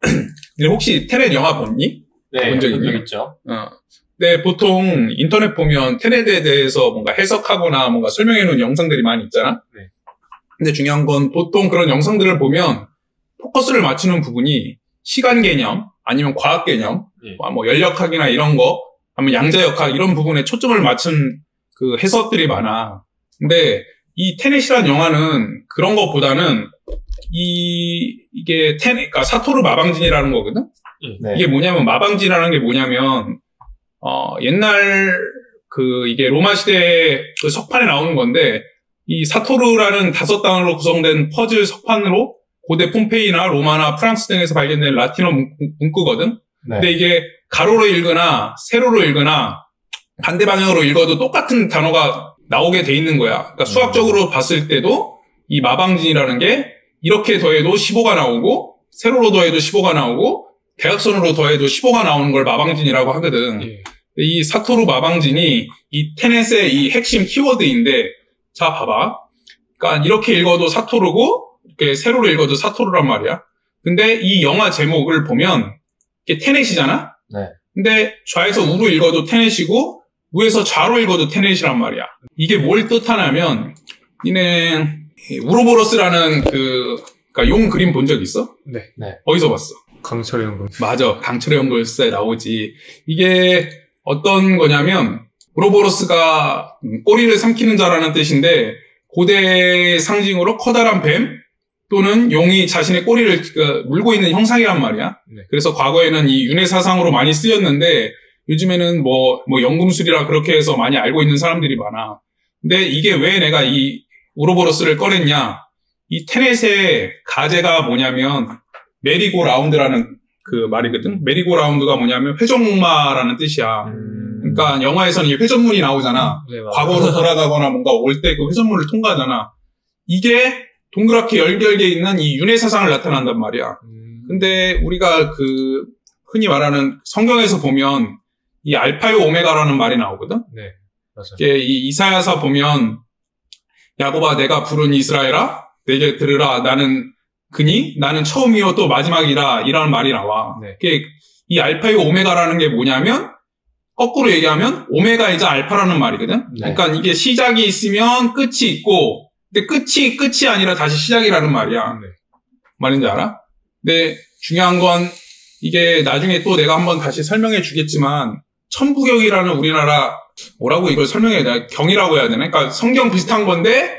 근데 혹시 테넷 영화 봤니? 네, 본 적 본 적 있니? 있죠. 네, 보통 인터넷 보면 테넷에 대해서 뭔가 해석하거나 뭔가 설명해 놓은 영상들이 많이 있잖아? 네. 근데 중요한 건 보통 그런 영상들을 보면 포커스를 맞추는 부분이 시간 개념, 아니면 과학 개념, 뭐 연력학이나 이런 거, 아니면 양자역학 이런 부분에 초점을 맞춘 그 해석들이 많아. 근데 이 테넷이라는 영화는 그런 것보다는 그러니까 사토루 마방진이라는 거거든? 네. 이게 뭐냐면, 마방진이라는 게 뭐냐면, 옛날, 이게 로마 시대 그 석판에 나오는 건데, 이 사토르라는 5단어로 구성된 퍼즐 석판으로 고대 폼페이나 로마나 프랑스 등에서 발견된 라틴어 문구거든? 네. 근데 이게 가로로 읽거나 세로로 읽거나 반대 방향으로 읽어도 똑같은 단어가 나오게 돼 있는 거야. 그러니까 수학적으로 봤을 때도 이 마방진이라는 게 이렇게 더해도 15가 나오고, 세로로 더해도 15가 나오고, 대각선으로 더해도 15가 나오는 걸 마방진이라고 하거든. 이 사토루 마방진이 이 테넷의 이 핵심 키워드인데, 자, 봐봐. 그러니까 이렇게 읽어도 사토루고, 이렇게 세로로 읽어도 사토루란 말이야. 근데 이 영화 제목을 보면, 이게 테넷이잖아? 네. 근데 좌에서 우로 읽어도 테넷이고, 우에서 좌로 읽어도 테넷이란 말이야. 이게 뭘 뜻하냐면, 니네, 우로보로스라는 그러니까 용 그림 본 적 있어? 네. 어디서 봤어? 강철의 연금. 맞아. 강철의 연골사에 나오지. 이게 어떤 거냐면, 우로보로스가 꼬리를 삼키는 자라는 뜻인데, 고대 상징으로 커다란 뱀 또는 용이 자신의 꼬리를 물고 있는 형상이란 말이야. 네. 그래서 과거에는 이 윤회 사상으로 많이 쓰였는데, 요즘에는 뭐 연금술이라 그렇게 해서 많이 알고 있는 사람들이 많아. 근데 이게 왜 내가 이 우로보로스를 꺼냈냐? 이 테넷의 가제가 뭐냐면, 메리고 라운드라는 그 말이거든? 메리고 라운드가 뭐냐면 회전목마라는 뜻이야. 그러니까 영화에서는 이 회전문이 나오잖아. 네, 과거로 돌아가거나 뭔가 올 때 그 회전문을 통과하잖아. 이게 동그랗게 열결게 있는 이 윤회 사상을 나타난단 말이야. 근데 우리가 흔히 말하는 성경에서 보면 이 알파요 오메가라는 말이 나오거든? 네, 맞아요. 이게 이 이사야서 보면 야곱아 내가 부른 이스라엘아 내게 들으라 나는 처음이요 또 마지막이라 이라는 말이 나와. 네. 이 알파요 오메가라는 게 뭐냐면 거꾸로 얘기하면 오메가이자 알파라는 말이거든. 네. 그러니까 이게 시작이 있으면 끝이 있고 근데 끝이 아니라 다시 시작이라는 말이야. 네. 말인지 알아? 근데 중요한 건 이게 나중에 또 내가 한번 다시 설명해 주겠지만 천부경이라는 우리나라 뭐라고 이걸 설명해야 되나? 경이라고 해야 되나? 그러니까 성경 비슷한 건데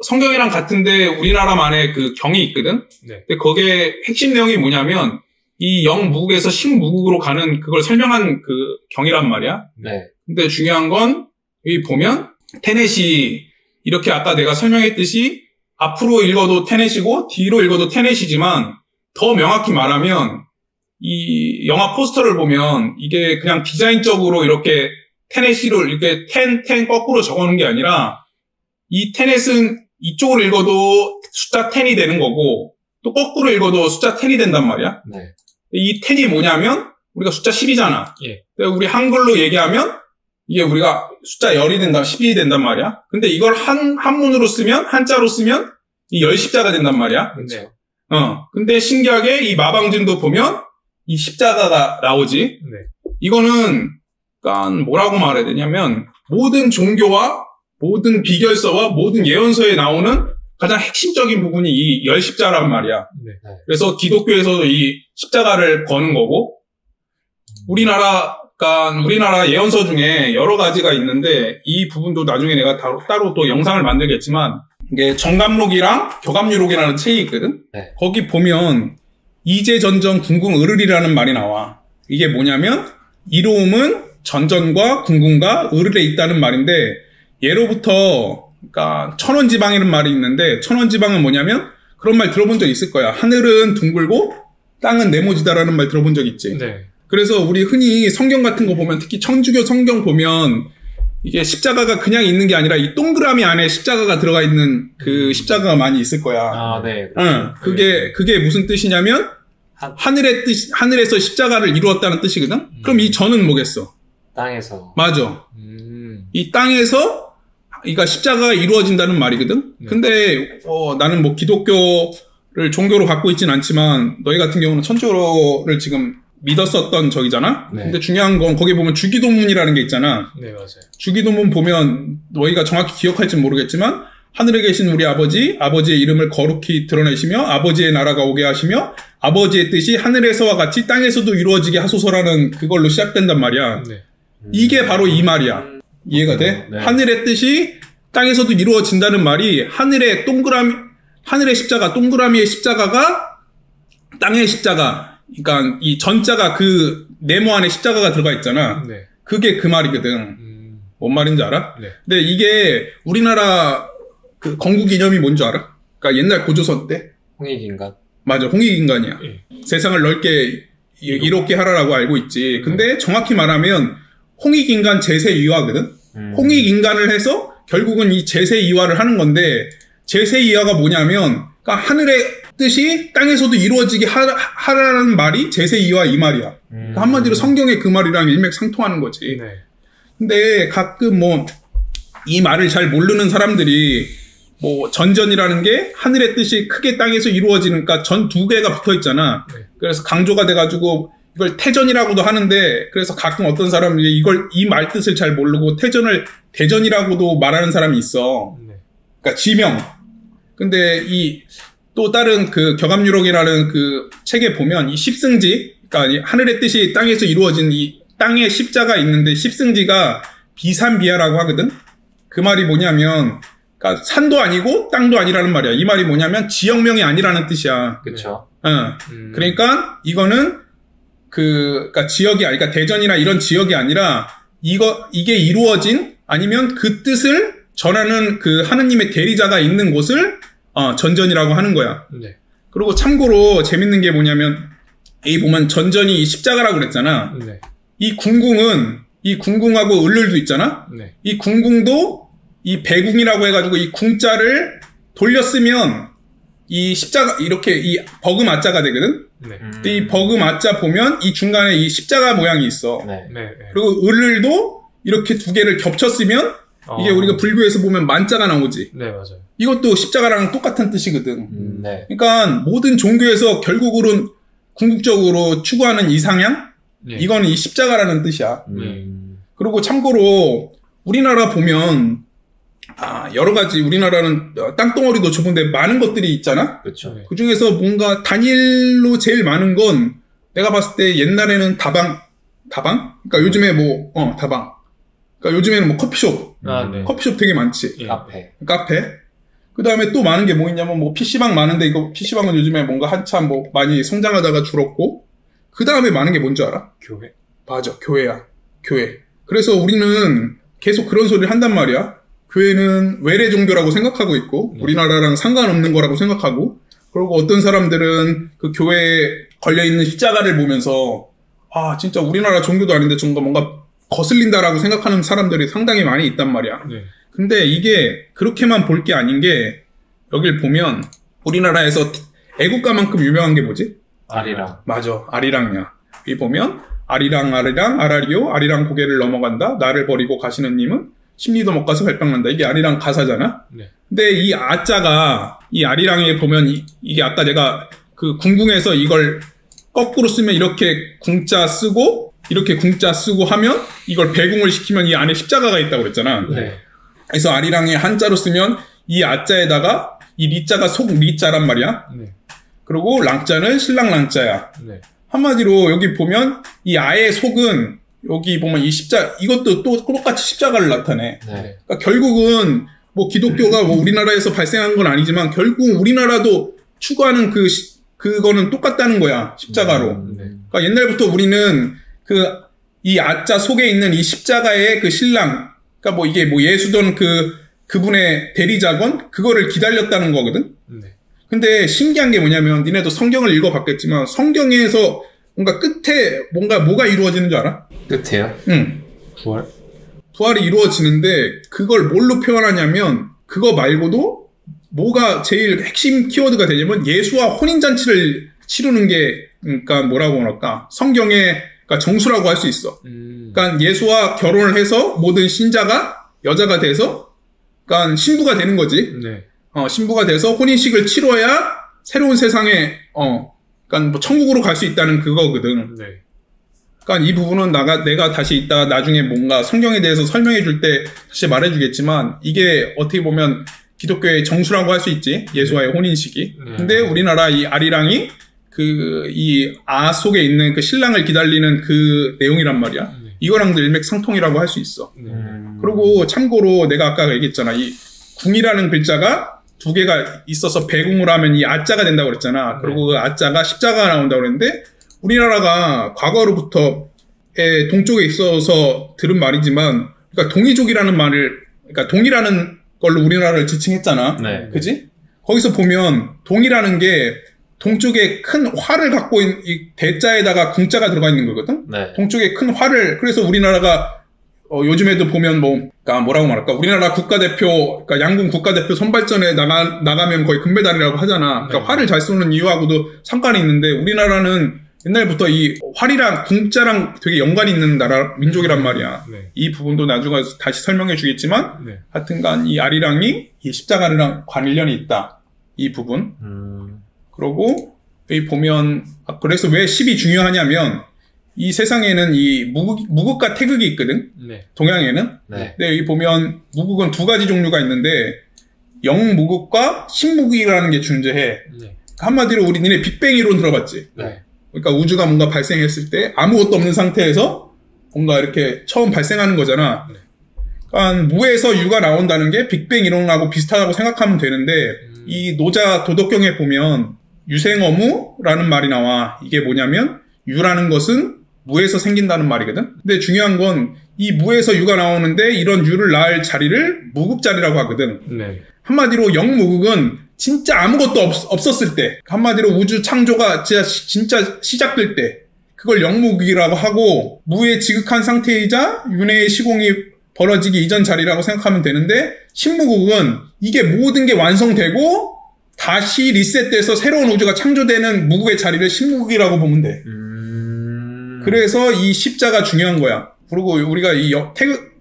성경이랑 같은데 우리나라만의 그 경이 있거든. 네. 근데 거기에 핵심 내용이 뭐냐면 이 영무국에서 식무국으로 가는 그걸 설명한 그 경이란 말이야. 네. 근데 중요한 건 여기 보면 테넷이 이렇게 아까 내가 설명했듯이 앞으로 읽어도 테넷이고 뒤로 읽어도 테넷이지만 더 명확히 말하면 이 영화 포스터를 보면 이게 그냥 디자인적으로 이렇게 테넷으로 이렇게 텐 거꾸로 적어놓은 게 아니라 이 테넷은 이쪽으로 읽어도 숫자 10이 되는 거고 또 거꾸로 읽어도 숫자 10이 된단 말이야. 네. 이 10이 뭐냐면 우리가 숫자 10이잖아. 예. 우리 한글로 얘기하면 이게 우리가 숫자 10이 된다, 12이 된단 말이야. 근데 이걸 한문으로 쓰면 한자로 쓰면 이 10십자가 된단 말이야. 네. 근데 신기하게 이 마방진도 보면 이 십자가가 나오지. 네. 이거는 그러니까 뭐라고 말해야 되냐면 모든 종교와 모든 비결서와 모든 예언서에 나오는 가장 핵심적인 부분이 이 10십자란 말이야. 네. 그래서 기독교에서도 이 십자가를 거는 거고 우리나라 예언서 중에 여러 가지가 있는데 이 부분도 나중에 내가 따로 또 영상을 만들겠지만 이게 정감록이랑 교감유록이라는 책이 있거든. 네. 거기 보면 이제전전 궁궁 으르리라는 말이 나와. 이게 뭐냐면 이로움은 전전과 궁궁과 으르에 있다는 말인데 예로부터 그러니까 천원지방이라는 말이 있는데 천원지방은 뭐냐면 그런 말 들어본 적 있을 거야. 하늘은 둥글고 땅은 네모지다라는 말 들어본 적 있지. 네. 그래서 우리 흔히 성경 같은 거 보면 특히 천주교 성경 보면 이게 십자가가 그냥 있는 게 아니라 이 동그라미 안에 십자가가 들어가 있는 그 십자가가 많이 있을 거야. 아, 네. 응. 그게 무슨 뜻이냐면 하늘에서 십자가를 이루었다는 뜻이거든. 그럼 이 전은 뭐겠어? 땅에서. 맞아. 이 땅에서 그러니까 십자가가 이루어진다는 말이거든. 근데 나는 뭐 기독교 종교로 갖고 있진 않지만 너희 같은 경우는 천주교를 지금 믿었었던 적이잖아? 네. 근데 중요한 건 거기 보면 주기도문이라는 게 있잖아. 네, 맞아요. 주기도문 보면 너희가 정확히 기억할지는 모르겠지만 하늘에 계신 우리 아버지, 아버지의 이름을 거룩히 드러내시며 아버지의 나라가 오게 하시며 아버지의 뜻이 하늘에서와 같이 땅에서도 이루어지게 하소서라는 그걸로 시작된단 말이야. 네. 이게 바로 이 말이야. 이해가 돼? 네. 하늘의 뜻이 땅에서도 이루어진다는 말이 하늘의 십자가, 동그라미의 십자가가 땅의 십자가, 그러니까 이 전자가 그 네모 안에 십자가가 들어가 있잖아. 네. 그게 그 말이거든. 뭔 말인지 알아? 네. 근데 이게 우리나라 그 건국 이념이 뭔지 알아? 그러니까 옛날 고조선 때? 홍익인간. 맞아, 홍익인간이야. 예. 세상을 넓게 이롭게 하라라고 알고 있지. 근데 정확히 말하면 홍익인간 제세이화거든? 홍익인간을 해서 결국은 이 제세이화를 하는 건데 제세이화가 뭐냐면 그러니까 하늘의 뜻이 땅에서도 이루어지게 하라는 말이 제세이화 이 말이야. 그러니까 한마디로 성경의 그 말이랑 일맥상통하는 거지. 네. 근데 가끔 뭐 이 말을 잘 모르는 사람들이 뭐 전전이라는 게 하늘의 뜻이 크게 땅에서 이루어지니까 전 두 개가 붙어 있잖아. 네. 그래서 강조가 돼가지고 이걸 태전이라고도 하는데 그래서 가끔 어떤 사람이 이걸 이 말 뜻을 잘 모르고 태전을 대전이라고도 말하는 사람이 있어. 네. 그러니까 지명. 근데 이 또 다른 그 격암유록이라는 그 책에 보면 이 십승지, 그러니까 이 하늘의 뜻이 땅에서 이루어진 이 땅에 십자가 있는데 십승지가 비산비하라고 하거든. 그 말이 뭐냐면 그러니까 산도 아니고 땅도 아니라는 말이야. 이 말이 뭐냐면 지역명이 아니라는 뜻이야. 그쵸. 그러니까 이거는 그러니까 지역이 그러니까 대전이나 이런 지역이 아니라 이게 이루어진 아니면 그 뜻을 전하는 그 하느님의 대리자가 있는 곳을 전전이라고 하는 거야. 네. 그리고 참고로 재밌는 게 뭐냐면 이 보면 전전이 십자가라고 그랬잖아. 네. 이 궁궁하고 을를도 있잖아. 네. 이 궁궁도 이 배궁이라고 해가지고 이 궁자를 돌렸으면 이 십자가 이렇게 이 버그마자가 되거든. 네. 근데 이 버그마자 보면 이 중간에 이 십자가 모양이 있어. 네. 네. 그리고 을을도 이렇게 두 개를 겹쳤으면 이게 우리가 불교에서 보면 만자가 나오지. 네, 맞아요. 이것도 십자가랑 똑같은 뜻이거든. 네. 그러니까 모든 종교에서 결국으로는 궁극적으로 추구하는 이상향? 네. 이건 이 십자가라는 뜻이야. 네. 그리고 참고로 우리나라 보면 여러 가지 우리나라는 땅덩어리도 좁은데 많은 것들이 있잖아. 그쵸. 네. 그 중에서 뭔가 단일로 제일 많은 건 내가 봤을 때 옛날에는 다방? 그러니까 요즘에 다방. 그러니까 요즘에는 뭐 커피숍. 네. 커피숍 되게 많지. 예. 카페. 그 다음에 또 많은 게 뭐 있냐면 뭐 PC방 많은데 이거 PC방은 요즘에 뭔가 한참 뭐 많이 성장하다가 줄었고 그 다음에 많은 게 뭔지 알아? 교회. 맞아. 교회야. 교회. 그래서 우리는 계속 그런 소리를 한단 말이야. 교회는 외래 종교라고 생각하고 있고 우리나라랑 상관없는 거라고 생각하고 그리고 어떤 사람들은 그 교회에 걸려있는 십자가를 보면서 진짜 우리나라 종교도 아닌데 좀 뭔가 거슬린다라고 생각하는 사람들이 상당히 많이 있단 말이야. 네. 근데 이게 그렇게만 볼 게 아닌 게 여길 보면 우리나라에서 애국가만큼 유명한 게 뭐지? 아리랑. 맞아. 아리랑이야. 여기 보면 아리랑 아라리오 아리랑 고개를 넘어간다. 나를 버리고 가시는 님은 심리도 못 가서 발병난다. 이게 아리랑 가사잖아. 네. 근데 이 아자가 이 아리랑에 보면 이게 아까 내가 그 궁궁에서 이걸 거꾸로 쓰면 이렇게 궁자 쓰고 이렇게 궁자 쓰고 하면 이걸 배궁을 시키면 이 안에 십자가가 있다고 그랬잖아. 네. 그래서 아리랑이 한자로 쓰면 이 아자에다가 이 리자가 속 리자란 말이야. 네. 그리고 랑자는 신랑 랑자야. 네. 한마디로 여기 보면 이 아의 속은 여기 보면 이 이것도 또 똑같이 십자가를 나타내. 네. 그러니까 결국은 뭐 기독교가 뭐 우리나라에서 발생한 건 아니지만 결국 우리나라도 추구하는 그거는 똑같다는 거야. 십자가로. 네. 그러니까 옛날부터 우리는 이 아자 속에 있는 이 십자가의 그 신랑, 그러니까 뭐 이게 뭐 예수던 그분의 대리자건 그거를 기다렸다는 거거든. 네. 근데 신기한 게 뭐냐면 니네도 성경을 읽어봤겠지만 성경에서 뭔가 끝에 뭐가 이루어지는 줄 알아? 끝에요? 응. 부활? 부활이 이루어지는데 그걸 뭘로 표현하냐면 그거 말고도 뭐가 제일 핵심 키워드가 되냐면 예수와 혼인잔치를 치르는 게 그러니까 뭐라고 할까? 성경의 그러니까 정수라고 할 수 있어. 그러니까 예수와 결혼을 해서 모든 신자가 여자가 돼서 그러니까 신부가 되는 거지. 네. 신부가 돼서 혼인식을 치러야 새로운 세상에 그러니까 뭐 천국으로 갈 수 있다는 그거거든. 네. 그러니까 이 부분은 내가 다시 이따가 나중에 뭔가 성경에 대해서 설명해 줄 때 다시 말해주겠지만 이게 어떻게 보면 기독교의 정수라고 할 수 있지. 예수와의 혼인식이. 근데 우리나라 이 아리랑이 이 속에 있는 그 신랑을 기다리는 그 내용이란 말이야. 이거랑도 일맥상통이라고 할 수 있어. 그리고 참고로 내가 아까 얘기했잖아. 이 궁이라는 글자가 두 개가 있어서 배궁을 하면 이 아자가 된다고 그랬잖아. 그리고 그 아자가 십자가가 나온다고 그랬는데 우리나라가 과거로부터 동쪽에 있어서 들은 말이지만 그러니까 동이족이라는 말을 그러니까 동이라는 걸로 우리나라를 지칭했잖아. 네. 그지? 거기서 보면 동이라는 게 동쪽에 큰 활을 갖고 있는 이 대자에다가 궁자가 들어가 있는 거거든. 네. 동쪽에 큰 활을 그래서 우리나라가 요즘에도 보면 그러니까 뭐라고 말할까? 우리나라 국가대표, 그러니까 양궁 국가대표 선발전에 나가면 거의 금메달이라고 하잖아. 그러니까 활을 잘 쏘는 이유하고도 상관이 있는데 우리나라는 옛날부터 이 활이랑 궁자랑 되게 연관이 있는 민족이란 말이야. 네. 이 부분도 나중에 다시 설명해 주겠지만 네. 하여튼간 이 아리랑이 이 십자가랑 관련이 있다. 이 부분. 그러고 여기 보면 그래서 왜 10이 중요하냐면 이 세상에는 이 무극과 태극이 있거든. 네. 동양에는. 네. 근데 여기 보면 무극은 두 가지 종류가 있는데 영무극과 신무극이라는 게 존재해. 네. 한마디로 니네 빅뱅 이론 들어봤지? 네. 그러니까 우주가 뭔가 발생했을 때 아무것도 없는 상태에서 뭔가 이렇게 처음 발생하는 거잖아. 네. 그러니까 무에서 유가 나온다는 게 빅뱅 이론하고 비슷하다고 생각하면 되는데 이 노자 도덕경에 보면 유생어무라는 말이 나와. 이게 뭐냐면 유라는 것은 무에서 생긴다는 말이거든. 근데 중요한 건 이 무에서 유가 나오는데 이런 유를 낳을 자리를 무극자리라고 하거든. 네. 한마디로 영무극은 진짜 아무것도 없었을 때, 한마디로 우주 창조가 진짜 시작될 때 그걸 영무극이라고 하고 무의 지극한 상태이자 윤회의 시공이 벌어지기 이전 자리라고 생각하면 되는데 신무극은 이게 모든 게 완성되고 다시 리셋돼서 새로운 우주가 창조되는 무극의 자리를 신무극이라고 보면 돼. 그래서 이 십자가 중요한 거야. 그리고 우리가 이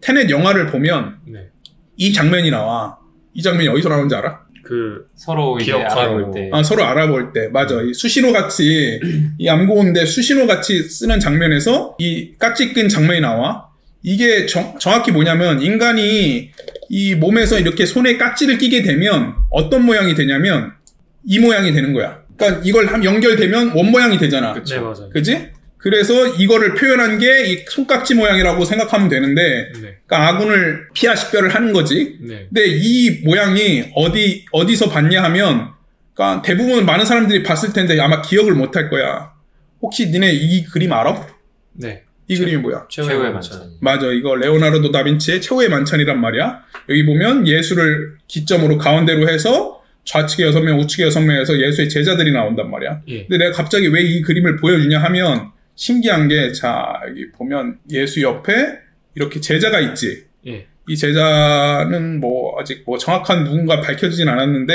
테넷 영화를 보면 네. 이 장면이 나와. 이 장면이 어디서 나오는지 알아? 서로 이제 기억하고. 알아볼 때. 서로 알아볼 때. 맞아. 이 수신호 같이, 이 암고인데 수신호 같이 쓰는 장면에서 이 깍지 낀 장면이 나와. 이게 정확히 뭐냐면 인간이 이 몸에서 이렇게 손에 깍지를 끼게 되면 어떤 모양이 되냐면 이 모양이 되는 거야. 그러니까 이걸 연결되면 원 모양이 되잖아. 네, 맞아요. 그지? 그래서 이거를 표현한 게 이 손깍지 모양이라고 생각하면 되는데, 네. 그러니까 아군을 피하 식별을 하는 거지. 네. 근데 이 모양이 어디서 봤냐 하면, 그러니까 대부분 많은 사람들이 봤을 텐데 아마 기억을 못 할 거야. 혹시 니네 이 그림 알아? 네. 이 그림이 뭐야? 최후의 만찬. 맞아. 이거 레오나르도 다빈치의 최후의 만찬이란 말이야. 여기 보면 예수를 기점으로 가운데로 해서 좌측에 6명, 우측에 6명에서 예수의 제자들이 나온단 말이야. 예. 근데 내가 갑자기 왜 이 그림을 보여주냐 하면 신기한 게, 자, 여기 보면 예수 옆에 이렇게 제자가 있지. 예. 이 제자는 아직 정확한 누군가 밝혀지진 않았는데,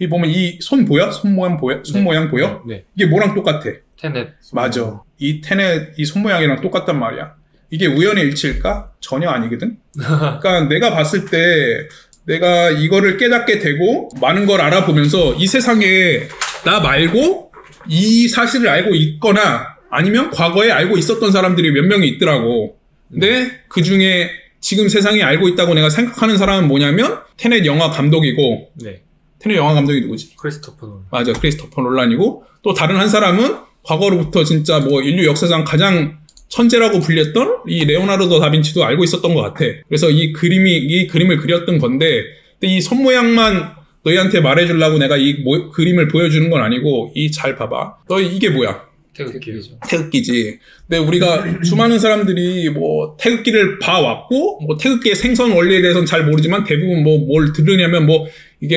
이 보면 이 손 보여? 손 모양 보여? 네. 이게 뭐랑 똑같아? 테넷. 맞아. 이 테넷, 이 손 모양이랑 똑같단 말이야. 이게 우연의 일치일까? 전혀 아니거든? 그러니까 내가 봤을 때, 내가 이거를 깨닫게 되고, 많은 걸 알아보면서 이 세상에 나 말고 이 사실을 알고 있거나, 아니면 과거에 알고 있었던 사람들이 몇 명이 있더라고. 근데 그 중에 지금 세상에 알고 있다고 내가 생각하는 사람은 뭐냐면 테넷 영화 감독이고, 네. 테넷 영화 감독이 누구지? 크리스토퍼 놀란. 맞아, 크리스토퍼 놀란이고, 또 다른 한 사람은 과거로부터 진짜 인류 역사상 가장 천재라고 불렸던 이 레오나르도 다빈치도 알고 있었던 것 같아. 그래서 이 그림을 그렸던 건데, 근데 이 손 모양만 너희한테 말해주려고 내가 이 그림을 보여주는 건 아니고, 잘 봐봐. 이게 뭐야? 태극기죠. 태극기지. 근데 우리가 수많은 사람들이 태극기를 봐왔고, 태극기의 생선 원리에 대해서는 잘 모르지만 대부분 뭘 들으냐면 이게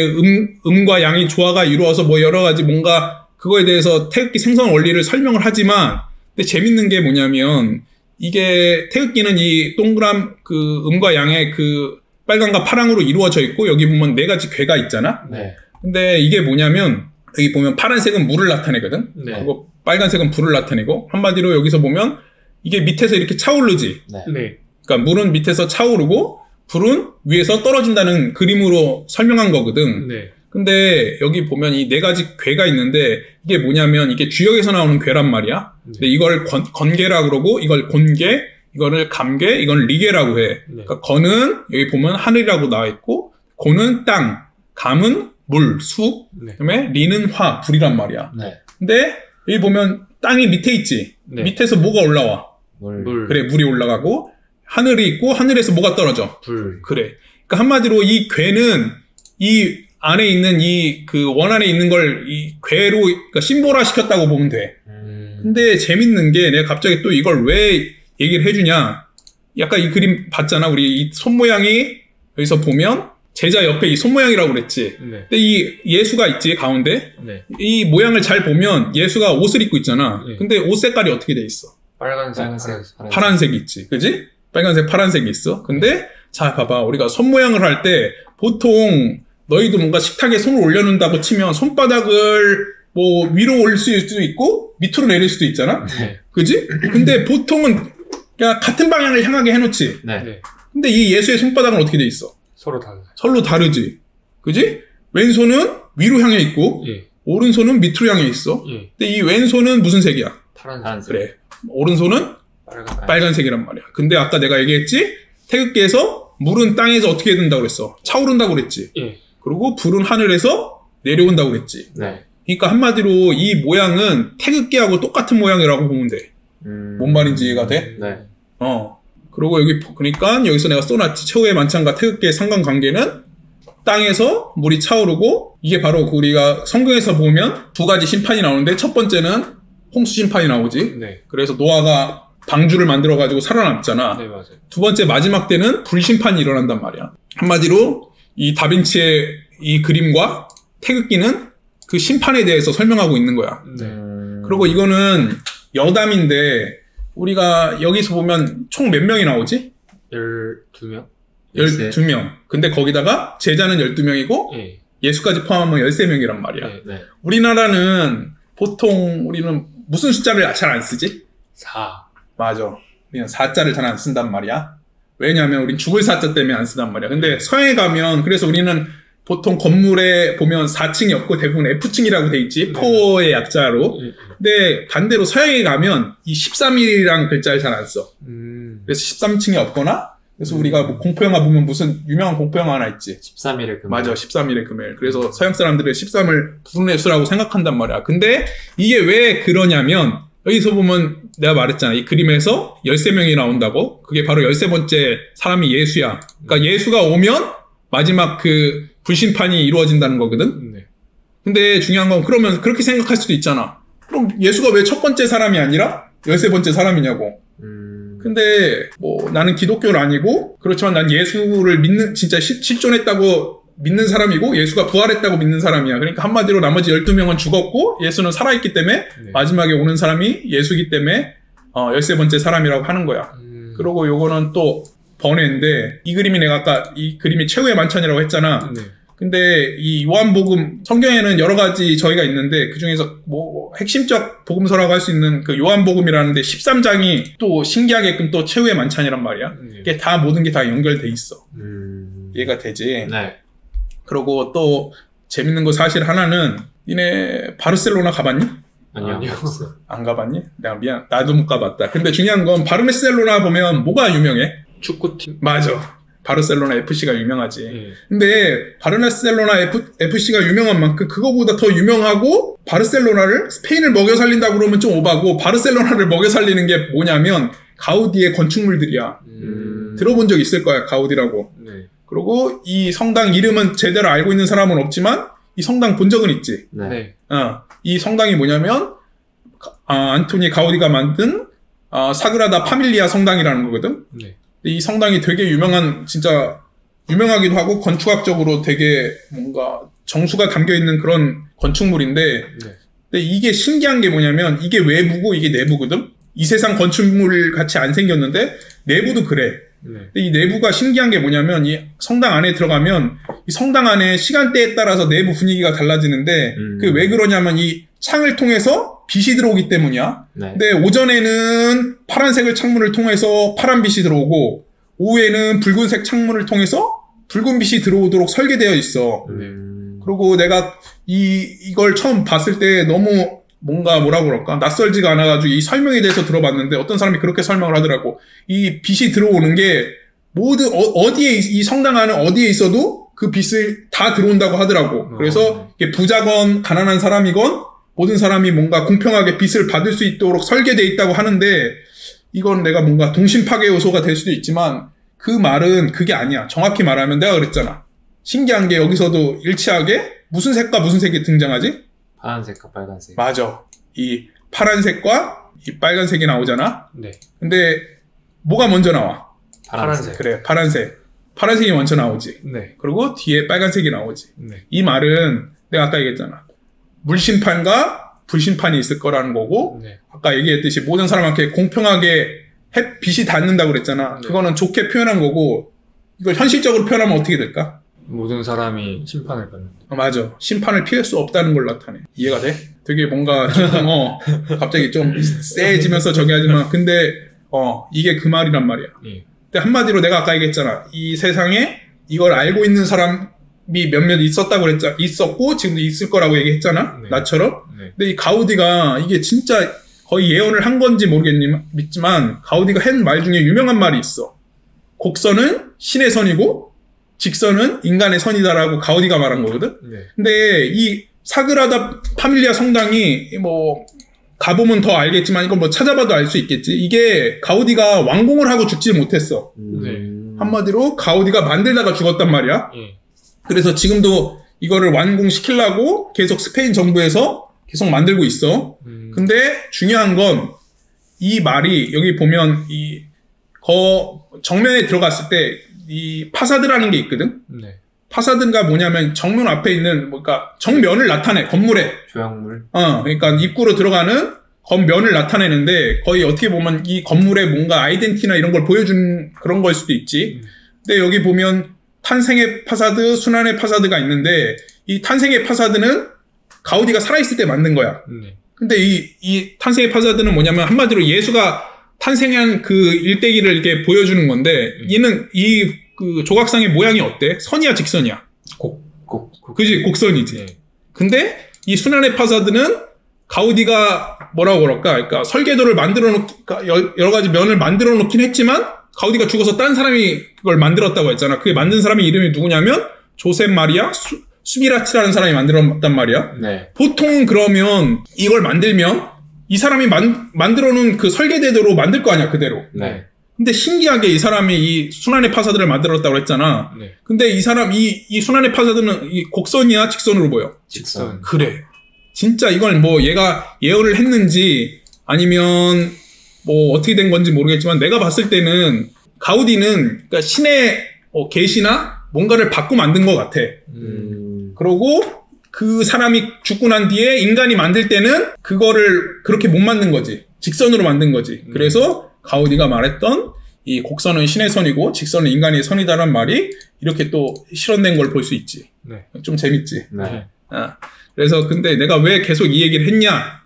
음과 양이 조화가 이루어서 여러 가지 뭔가 그거에 대해서 태극기 생선 원리를 설명을 하지만, 근데 재밌는 게 뭐냐면 이게 태극기는 이 동그란 그 음과 양의 그 빨강과 파랑으로 이루어져 있고 여기 보면 4가지 궤가 있잖아. 네. 근데 이게 뭐냐면 여기 보면 파란색은 물을 나타내거든. 네. 그리고 빨간색은 불을 나타내고 한마디로 여기서 보면 이게 밑에서 이렇게 차오르지. 네. 네. 그러니까 물은 밑에서 차오르고 불은 위에서 떨어진다는 그림으로 설명한 거거든. 네. 근데 여기 보면 이 네 가지 괴가 있는데 이게 뭐냐면 이게 주역에서 나오는 괴란 말이야. 근데 이걸 건괴라 그러고 이걸 곤괴, 이거를 감괴, 이건 리괴라고 해. 그러니까 건은 여기 보면 하늘이라고 나와 있고 고는 땅, 감은 물, 수, 그다음에 리는 화, 불이란 말이야. 근데 여기 보면 땅이 밑에 있지. 밑에서 뭐가 올라와? 물. 그래, 물이 올라가고 하늘이 있고 하늘에서 뭐가 떨어져? 불. 그래. 그러니까 한마디로 이 괴는 이 안에 있는 이 그 원 안에 있는 걸 이 괴로 그러니까 심보화 시켰다고 보면 돼. 근데 재밌는 게 내가 갑자기 또 이걸 왜 얘기를 해주냐? 약간 이 그림 봤잖아. 우리 이 손 모양이 여기서 보면 제자 옆에 이 손 모양이라고 그랬지. 근데 이 예수가 있지 가운데. 이 모양을 잘 보면 예수가 옷을 입고 있잖아. 근데 옷 색깔이 어떻게 돼 있어? 빨간색. 파란색이 있지. 그지? 빨간색, 파란색이 있어. 근데 자 봐봐. 우리가 손 모양을 할 때 보통 너희도 뭔가 식탁에 손을 올려놓는다고 치면 손바닥을 뭐 위로 올릴 수도 있고 밑으로 내릴 수도 있잖아. 그지? 근데 보통은 그냥 같은 방향을 향하게 해놓지. 근데 이 예수의 손바닥은 어떻게 돼 있어? 서로 다르지. 그지? 왼손은 위로 향해 있고 오른손은 밑으로 향해 있어. 근데 이 왼손은 무슨 색이야? 파란색. 그래. 오른손은 빨간색이란 말이야. 근데 아까 내가 얘기했지? 태극기에서 물은 땅에서 어떻게 된다고 그랬어? 차오른다고 그랬지. 그리고 불은 하늘에서 내려온다고 그랬지. 그러니까 한마디로 이 모양은 태극기하고 똑같은 모양이라고 보면 돼. 뭔 말인지 이해가 돼? 그리고 여기 그러니까 여기서 내가 써놨지. 최후의 만찬과 태극기의 상관관계는 땅에서 물이 차오르고 이게 바로 우리가 성경에서 보면 두 가지 심판이 나오는데 첫 번째는 홍수 심판이 나오지. 그래서 노아가 방주를 만들어가지고 살아남잖아. 두 번째 마지막 때는 불심판이 일어난단 말이야. 한마디로 이 다빈치의 이 그림과 태극기는 그 심판에 대해서 설명하고 있는 거야. 그리고 이거는 여담인데 우리가 여기서 보면 총 몇 명이 나오지? 12명? 12명. 근데 거기다가 제자는 12명이고 예수까지 포함하면 13명이란 말이야. 우리나라는 보통 우리는 무슨 숫자를 잘 안 쓰지? 4. 맞아. 우리는 4자를 잘 안 쓴단 말이야. 왜냐하면 우린 죽을 4자 때문에 안 쓰단 말이야. 근데 서양에 가면 그래서 우리는 보통 건물에 보면 4층이 없고 대부분 F층이라고 돼 있지. 포의 약자로. 근데 반대로 서양에 가면 이 13일이라는 글자를 잘 안 써. 그래서 13층이 없거나 그래서 우리가 뭐 공포영화 보면 무슨 유명한 공포영화 하나 있지. 13일의 금요일. 맞아. 13일의 금요일. 그래서 서양 사람들은 13을 불운의 수라고 생각한단 말이야. 근데 이게 왜 그러냐면 여기서 보면 내가 말했잖아. 이 그림에서 13명이 나온다고. 그게 바로 13번째 사람이 예수야. 그러니까 예수가 오면 마지막 그 불심판이 이루어진다는 거거든. 근데 중요한 건 그러면 그렇게 생각할 수도 있잖아. 그럼 예수가 왜 첫 번째 사람이 아니라 13번째 사람이냐고. 근데 뭐 나는 기독교는 아니고 그렇지만 난 예수를 믿는 진짜 실존했다고 믿는 사람이고 예수가 부활했다고 믿는 사람이야. 그러니까 한마디로 나머지 12명은 죽었고 예수는 살아있기 때문에 마지막에 오는 사람이 예수이기 때문에 13번째 사람이라고 하는 거야. 그리고 요거는 또 번외인데 이 그림이 내가 아까 이 그림이 최후의 만찬이라고 했잖아. 근데 이 요한복음 성경에는 여러 가지 저희가 있는데 그중에서 뭐 핵심적 복음서라고 할 수 있는 그 요한복음이라는데 13장이 또 신기하게끔 또 최후의 만찬이란 말이야. 이게 다 모든 게 다 연결돼 있어. 이해가 되지? 그리고 또 재밌는 거 사실 하나는 니네 바르셀로나 가봤니? 아니요. 안 가봤니? 내가 미안. 나도 못 가봤다. 근데 중요한 건 바르셀로나 보면 뭐가 유명해? 축구팀. 맞아. 바르셀로나 FC가 유명하지. 근데 바르셀로나 FC가 유명한 만큼 그거보다 더 유명하고 바르셀로나를 스페인을 먹여 살린다고 그러면 좀 오바고 바르셀로나를 먹여 살리는 게 뭐냐면 가우디의 건축물들이야. 들어본 적 있을 거야. 가우디라고. 그리고 이 성당 이름은 제대로 알고 있는 사람은 없지만 이 성당 본 적은 있지. 이 성당이 뭐냐면 안토니 가우디가 만든 사그라다 파밀리아 성당이라는 거거든. 이 성당이 되게 유명한 진짜 유명하기도 하고 건축학적으로 되게 뭔가 정수가 담겨있는 그런 건축물인데 근데 이게 신기한 게 뭐냐면 이게 외부고 이게 내부거든. 이 세상 건축물 같이 안 생겼는데 내부도 그래. 근데 이 내부가 신기한 게 뭐냐면 이 성당 안에 들어가면 이 성당 안에 시간대에 따라서 내부 분위기가 달라지는데 그 왜 그러냐면 이 창을 통해서 빛이 들어오기 때문이야. 근데 오전에는 파란색을 창문을 통해서 파란 빛이 들어오고 오후에는 붉은색 창문을 통해서 붉은 빛이 들어오도록 설계되어 있어. 그리고 내가 이걸 처음 봤을 때 너무 뭔가 뭐라 그럴까? 낯설지가 않아가지고 이 설명에 대해서 들어봤는데 어떤 사람이 그렇게 설명을 하더라고. 이 빛이 들어오는 게 모두 어디에 이 성당 안에 어디에 있어도 그 빛을 다 들어온다고 하더라고. 그래서 이게 부자건 가난한 사람이건 모든 사람이 뭔가 공평하게 빛을 받을 수 있도록 설계되어 있다고 하는데 이건 내가 뭔가 동심 파괴 요소가 될 수도 있지만 그 말은 그게 아니야. 정확히 말하면 내가 그랬잖아. 신기한 게 여기서도 일치하게 무슨 색과 무슨 색이 등장하지? 파란색과 빨간색. 맞아. 이 파란색과 이 빨간색이 나오잖아. 네. 근데 뭐가 먼저 나와? 파란색. 그래, 파란색. 파란색이 먼저 나오지. 네. 그리고 뒤에 빨간색이 나오지. 네. 이 말은 내가 아까 얘기했잖아. 물심판과 불심판이 있을 거라는 거고 네. 아까 얘기했듯이 모든 사람한테 공평하게 빛이 닿는다고 그랬잖아. 네. 그거는 좋게 표현한 거고 이걸 현실적으로 표현하면 어떻게 될까? 모든 사람이 심판을 받는. 맞아. 심판을 피할 수 없다는 걸 나타내. 이해가 돼? 되게 뭔가 조금 갑자기 좀 세지면서 저기 하지만 근데 이게 그 말이란 말이야. 예. 근데 한마디로 내가 아까 얘기했잖아. 이 세상에 이걸 알고 있는 사람이 몇몇 있었고 지금도 있을 거라고 얘기했잖아. 네. 나처럼. 네. 근데 이 가우디가 이게 진짜 거의 예언을 한 건지 모르겠지만 가우디가 한 말 중에 유명한 말이 있어. 곡선은 신의 선이고 직선은 인간의 선이다라고 가우디가 말한 거거든. 네. 근데 이 사그라다 파밀리아 성당이 뭐 가보면 더 알겠지만 이건 뭐 찾아봐도 알 수 있겠지. 이게 가우디가 완공을 하고 죽지 못했어. 네. 한마디로 가우디가 만들다가 죽었단 말이야. 예. 그래서 지금도 이거를 완공시키려고 계속 스페인 정부에서 계속 만들고 있어. 근데 중요한 건 이 말이 여기 보면 정면에 들어갔을 때 이 파사드라는 게 있거든. 네. 파사드가 뭐냐면 정문 앞에 있는 정면을 나타내 건물에. 조형물. 그러니까 입구로 들어가는 겉면을 나타내는데 거의 어떻게 보면 이 건물의 뭔가 아이덴티나 이런 걸 보여주는 그런 걸 수도 있지. 근데 여기 보면 탄생의 파사드, 순환의 파사드가 있는데 이 탄생의 파사드는 가우디가 살아있을 때 만든 거야. 네. 근데 이 탄생의 파사드는 뭐냐면 한마디로 예수가 탄생한 그 일대기를 이렇게 보여주는 건데 얘는 그 조각상의 모양이 어때? 선이야 직선이야? 그지 곡선이지. 네. 근데 이 순환의 파사드는 가우디가 뭐라고 그럴까? 그러니까 설계도를 여러 가지 면을 만들어 놓긴 했지만 가우디가 죽어서 딴 사람이 그걸 만들었다고 했잖아. 그게 만든 사람의 이름이 누구냐면 조셉 마리아 수비라치라는 사람이 만들었단 말이야. 네. 보통 그러면 이걸 만들면 이 사람이 만들어 놓은 그 설계대로 만들 거 아니야, 그대로. 네. 근데 신기하게 이 사람이 이 순환의 파사드를 만들었다고 했잖아. 네. 근데 이 순환의 파사드는 이 곡선이야, 직선으로 보여? 직선. 그래. 진짜 이걸 뭐 얘가 예언을 했는지 아니면 뭐 어떻게 된 건지 모르겠지만 내가 봤을 때는 가우디는 그러니까 신의 계시나 뭔가를 받고 만든 것 같아. 그러고 그 사람이 죽고 난 뒤에 인간이 만들 때는 그거를 그렇게 못 만든 거지. 직선으로 만든 거지. 그래서 가우디가 말했던 이 곡선은 신의 선이고 직선은 인간의 선이다라는 말이 이렇게 또 실현된 걸 볼 수 있지. 네. 좀 재밌지. 네. 그래서 근데 내가 왜 계속 이 얘기를 했냐?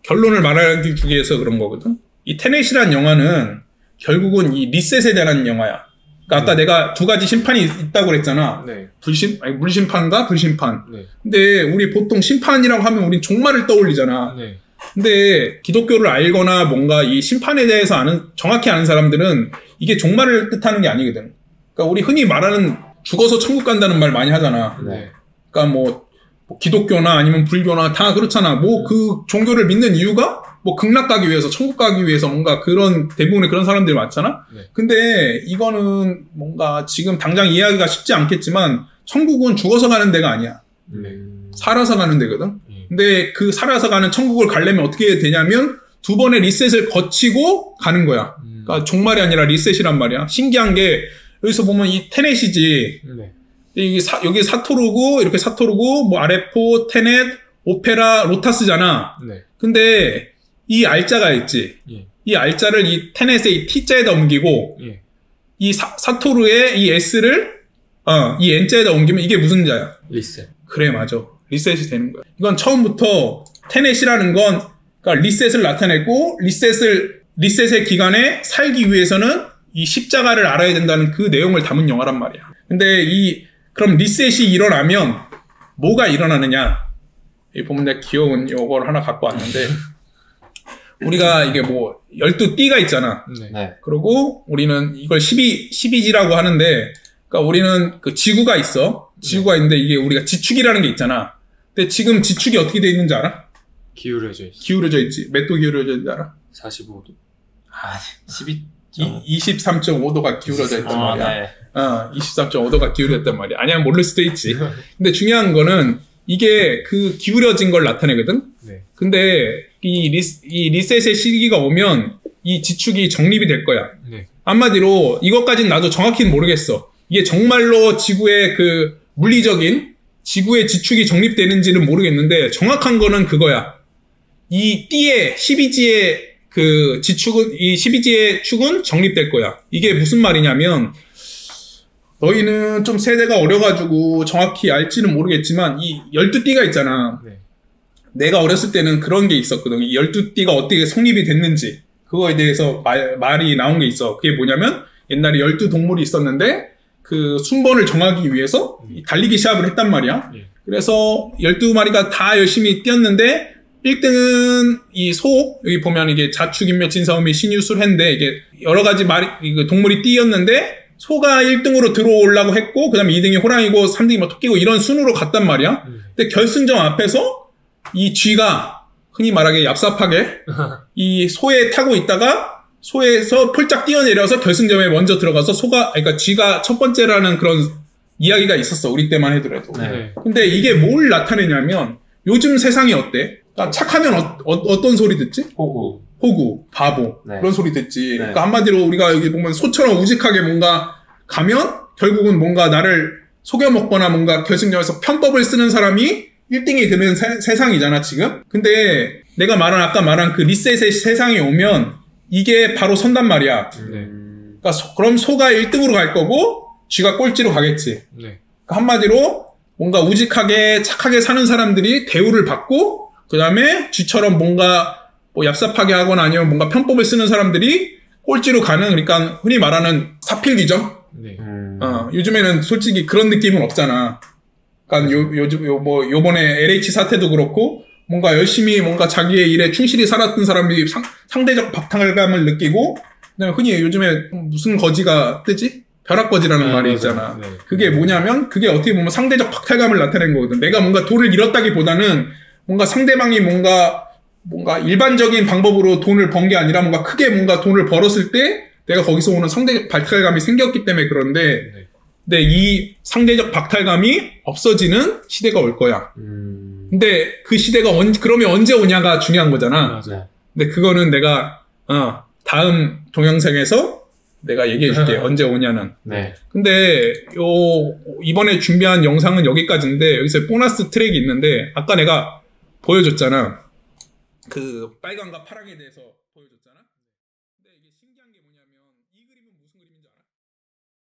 결론을 말하기 위해서 그런 거거든. 이 테넷이라는 영화는 결국은 이 리셋에 대한 영화야. 그러니까 아까 내가 두 가지 심판이 있다고 그랬잖아. 네. 물심판과 불심판. 네. 근데 우리 보통 심판이라고 하면 우린 종말을 떠올리잖아. 네. 근데 기독교를 알거나 뭔가 이 심판에 대해서 정확히 아는 사람들은 이게 종말을 뜻하는 게 아니거든. 그러니까 우리 흔히 말하는 죽어서 천국 간다는 말 많이 하잖아. 네. 그러니까 뭐 기독교나 아니면 불교나 다 그렇잖아. 뭐 그 종교를 믿는 이유가 뭐 극락 가기 위해서, 천국 가기 위해서 뭔가 대부분의 그런 사람들이 많잖아? 네. 근데 이거는 뭔가 지금 당장 이해하기가 쉽지 않겠지만 천국은 죽어서 가는 데가 아니야. 네. 살아서 가는 데거든? 예. 근데 그 살아서 가는 천국을 가려면 어떻게 되냐면 두 번의 리셋을 거치고 가는 거야. 그러니까 종말이 아니라 리셋이란 말이야. 신기한 게 여기서 보면 이 테넷이지. 네. 여기 사토르고 이렇게 사토르고 뭐 아레포, 테넷, 오페라, 로타스잖아. 네. 근데 이 알자가 있지. 예. 이 알자를 이 테넷의 이 T자에다 옮기고 예. 이 사토르의 이 S를 이 N자에다 옮기면 이게 무슨 자야? 리셋. 그래, 맞아. 리셋이 되는 거야. 이건 처음부터 테넷이라는 건 그러니까 리셋을 나타내고 리셋의 기간에 살기 위해서는 이 십자가를 알아야 된다는 그 내용을 담은 영화란 말이야. 근데 그럼 리셋이 일어나면 뭐가 일어나느냐. 여기 보면 내가 귀여운 요걸 하나 갖고 왔는데, 우리가 이게 뭐, 12띠가 있잖아. 네. 네. 그리고 우리는 이걸 12지라고 하는데, 그러니까 우리는 그 지구가 있어. 지구가 있는데 이게 우리가 지축이라는 게 있잖아. 근데 지금 지축이 어떻게 돼 있는지 알아? 기울여져 있어. 기울어져 있지. 몇 도 기울어져 있는지 알아? 45도. 아, 12. 23.5도가 기울어져 있단 말이야. 네. 23.5도가 기울였단 말이야. 아니야, 모를 수도 있지. 근데 중요한 거는 이게 그 기울여진 걸 나타내거든? 네. 근데 이 리셋의 시기가 오면 이 지축이 정립이 될 거야. 네. 한마디로 이것까지는 나도 정확히는 모르겠어. 이게 정말로 지구의 그 물리적인 지구의 지축이 정립되는지는 모르겠는데 정확한 거는 그거야. 이 띠의 12지의 그 지축은 이 12지의 축은 정립될 거야. 이게 무슨 말이냐면 너희는 좀 세대가 어려가지고 정확히 알지는 모르겠지만 이 12띠가 있잖아. 네. 내가 어렸을 때는 그런 게 있었거든. 이 12띠가 어떻게 성립이 됐는지 그거에 대해서 말이 나온 게 있어. 그게 뭐냐면 옛날에 12동물이 있었는데 그 순번을 정하기 위해서 달리기 시합을 했단 말이야. 그래서 12마리가 다 열심히 뛰었는데 1등은 이 소, 여기 보면 이게 자축인묘 진사오미 신유술했는데 이게 여러 가지 동물이 뛰었는데 소가 1등으로 들어오려고 했고 그 다음에 2등이 호랑이고 3등이 뭐 토끼고 이런 순으로 갔단 말이야. 근데 결승전 앞에서 이 쥐가 흔히 말하기에 얍삽하게 이 소에 타고 있다가 소에서 폴짝 뛰어내려서 결승점에 먼저 들어가서 그러니까 쥐가 첫 번째라는 그런 이야기가 있었어. 우리 때만 해더라도. 네. 근데 이게 뭘 나타내냐면 요즘 세상이 어때? 그러니까 착하면 어떤 소리 듣지? 호구, 바보 네. 그런 소리 듣지. 네. 그러니까 한마디로 우리가 여기 보면 소처럼 우직하게 뭔가 가면 결국은 뭔가 나를 속여먹거나 뭔가 결승점에서 편법을 쓰는 사람이 1등이 되는 세상이잖아 지금. 근데 내가 아까 말한 그 리셋의 세상이 오면 이게 바로 선단 말이야. 네. 그러니까 그럼 소가 1등으로 갈 거고 쥐가 꼴찌로 가겠지. 네. 그러니까 한마디로 뭔가 우직하게 착하게 사는 사람들이 대우를 받고 그 다음에 쥐처럼 뭔가 뭐 얍삽하게 하거나 아니면 뭔가 편법을 쓰는 사람들이 꼴찌로 가는, 그러니까 흔히 말하는 사필귀정? 네. 요즘에는 솔직히 그런 느낌은 없잖아. 그러니까 요번에 LH 사태도 그렇고 뭔가 열심히 뭔가 자기의 일에 충실히 살았던 사람이 상대적 박탈감을 느끼고 그다음에 흔히 요즘에 무슨 거지가 뜨지? 벼락거지라는 말이 맞아요. 있잖아. 네. 그게 뭐냐면 그게 어떻게 보면 상대적 박탈감을 나타내는 거거든. 내가 뭔가 돈을 잃었다기보다는 뭔가 상대방이 뭔가 일반적인 방법으로 돈을 번 게 아니라 뭔가 크게 뭔가 돈을 벌었을 때 내가 거기서 오는 상대적 박탈감이 생겼기 때문에 그런데 네. 근데 이 상대적 박탈감이 없어지는 시대가 올 거야. 근데 그 시대가 그러면 언제 오냐가 중요한 거잖아. 맞아요. 근데 그거는 내가 다음 동영상에서 내가 얘기해 줄게. 언제 오냐는. 네. 근데 이번에 준비한 영상은 여기까지인데 여기서 보너스 트랙이 있는데 아까 내가 보여줬잖아. 그 빨강과 파랑에 대해서 보여줬잖아. 근데 이게 신기한 게 뭐냐면 이 그림은 무슨 그림인지 알아?